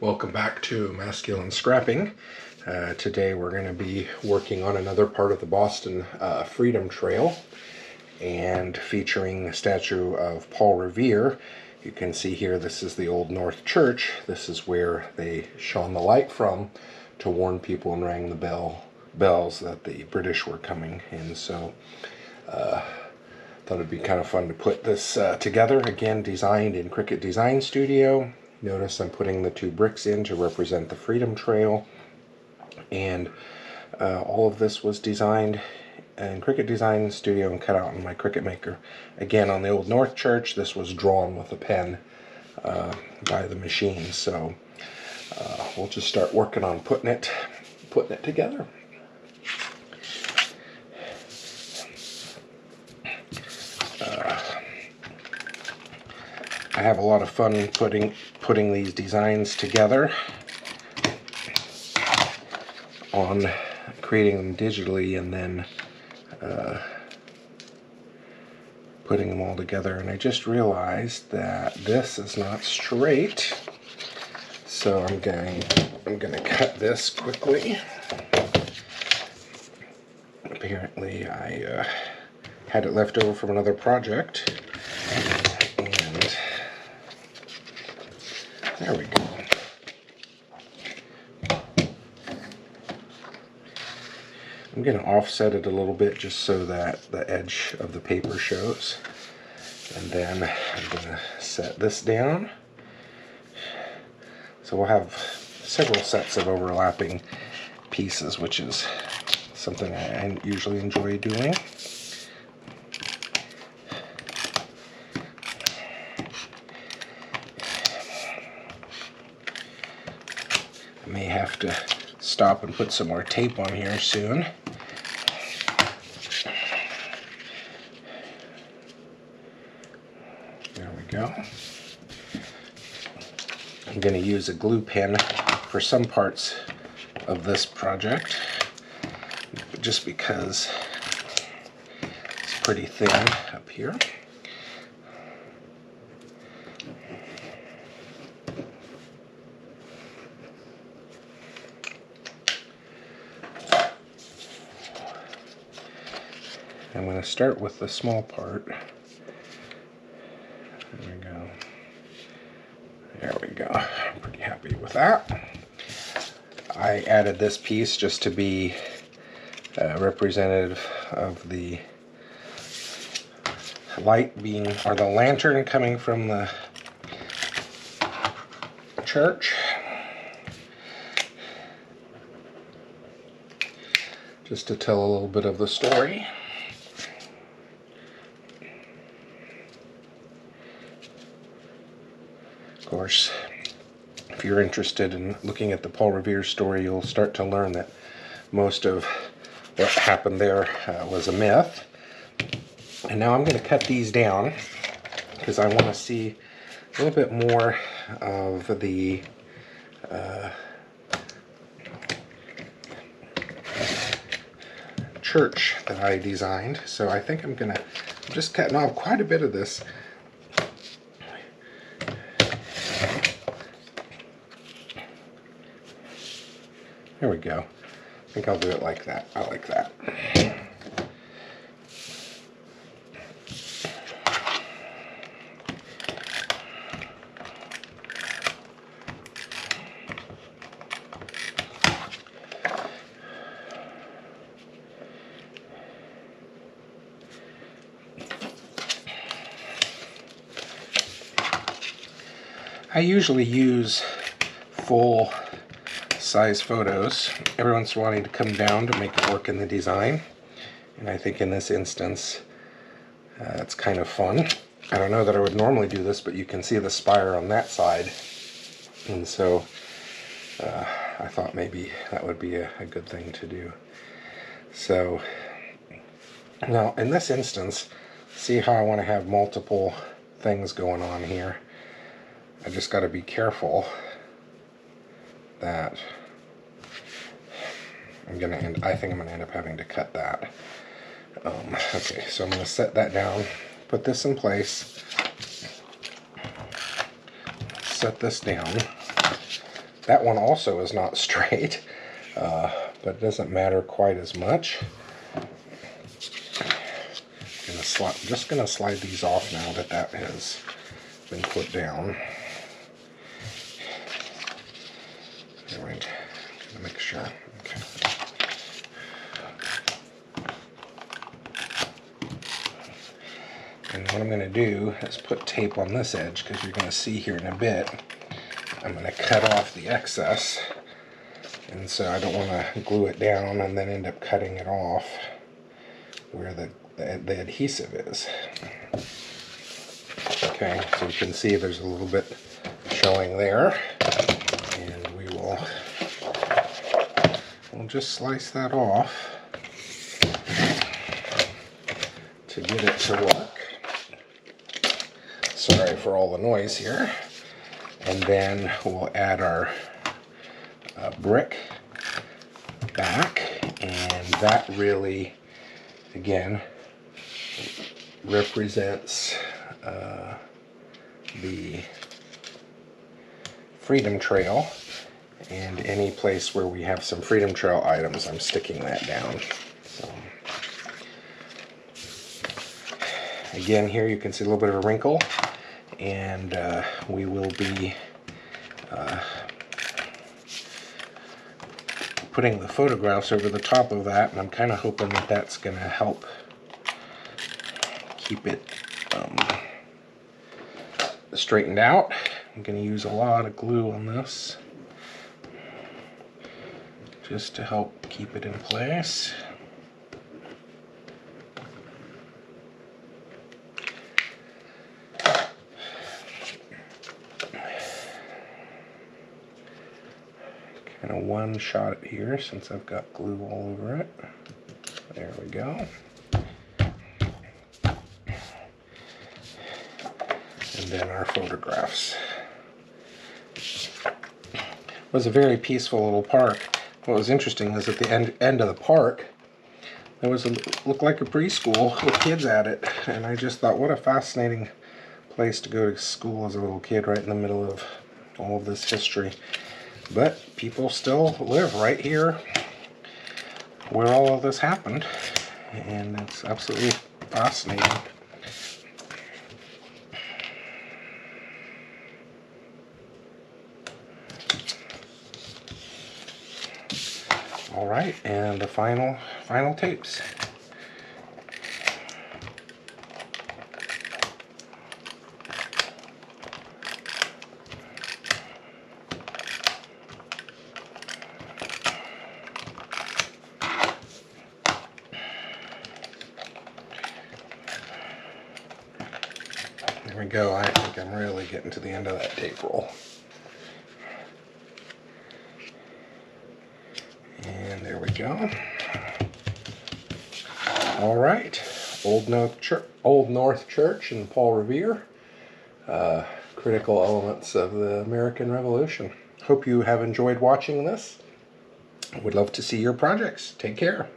Welcome back to Masculine Scrapping. Today we're going to be working on another part of the Boston Freedom Trail and featuring the statue of Paul Revere. You can see here this is the Old North Church. This is where they shone the light from to warn people and rang the bells that the British were coming in. So thought it'd be kind of fun to put this together. Again, designed in Cricut Design Studio. Notice I'm putting the two bricks in to represent the Freedom Trail, and all of this was designed in Cricut Design Studio and cut out in my Cricut Maker. Again, on the Old North Church, this was drawn with a pen by the machine. So we'll just start working on putting it together. I have a lot of fun putting these designs together on creating them digitally and then putting them all together. And I just realized that this is not straight, so I'm going to cut this quickly. Apparently I had it left over from another project. There we go. I'm going to offset it a little bit just so that the edge of the paper shows. And then I'm going to set this down. So we'll have several sets of overlapping pieces, which is something I usually enjoy doing. May have to stop and put some more tape on here soon. There we go. I'm going to use a glue pen for some parts of this project, just because it's pretty thin up here. I'm going to start with the small part. There we go. There we go. I'm pretty happy with that. I added this piece just to be representative of the light being, or the lantern coming from the church. Just to tell a little bit of the story. Of course, if you're interested in looking at the Paul Revere story, you'll start to learn that most of what happened there was a myth. And now I'm going to cut these down because I want to see a little bit more of the church that I designed. So I think I'm just cutting off quite a bit of this. There we go. I think I'll do it like that. I like that. I usually use full size photos. Everyone's wanting to come down to make it work in the design, and I think in this instance it's kind of fun. I don't know that I would normally do this, but you can see the spire on that side, and so I thought maybe that would be a good thing to do. So now in this instance, see how I want to have multiple things going on here. I just got to be careful that I think I'm gonna end up having to cut that. Okay, so I'm gonna set that down, put this in place, set this down. That one also is not straight, but it doesn't matter quite as much. Just gonna slide these off now that that has been put down. Anyway, gonna make sure. Okay. And what I'm gonna do is put tape on this edge, because you're gonna see here in a bit, I'm gonna cut off the excess. And so I don't wanna glue it down and then end up cutting it off where the adhesive is. Okay, so you can see there's a little bit showing there, and we'll just slice that off to get it to work. Sorry for all the noise here. And then we'll add our brick back, and that really, again, represents the Freedom Trail, and any place where we have some Freedom Trail items, I'm sticking that down. So, again, here you can see a little bit of a wrinkle, and we will be putting the photographs over the top of that, and I'm kind of hoping that that's going to help keep it straightened out. I'm going to use a lot of glue on this just to help keep it in place. Kind of one shot it here since I've got glue all over it. There we go. And then our photographs. It was a very peaceful little park. What was interesting is at the end of the park, there was looked like a preschool with kids at it, and I just thought, what a fascinating place to go to school as a little kid, right in the middle of all of this history. But people still live right here where all of this happened, and it's absolutely fascinating. All right, and the final tapes. There we go. I think I'm really getting to the end of that tape roll. And there we go. All right, Old North Church and Paul Revere, critical elements of the American Revolution. Hope you have enjoyed watching this. Would love to see your projects. Take care.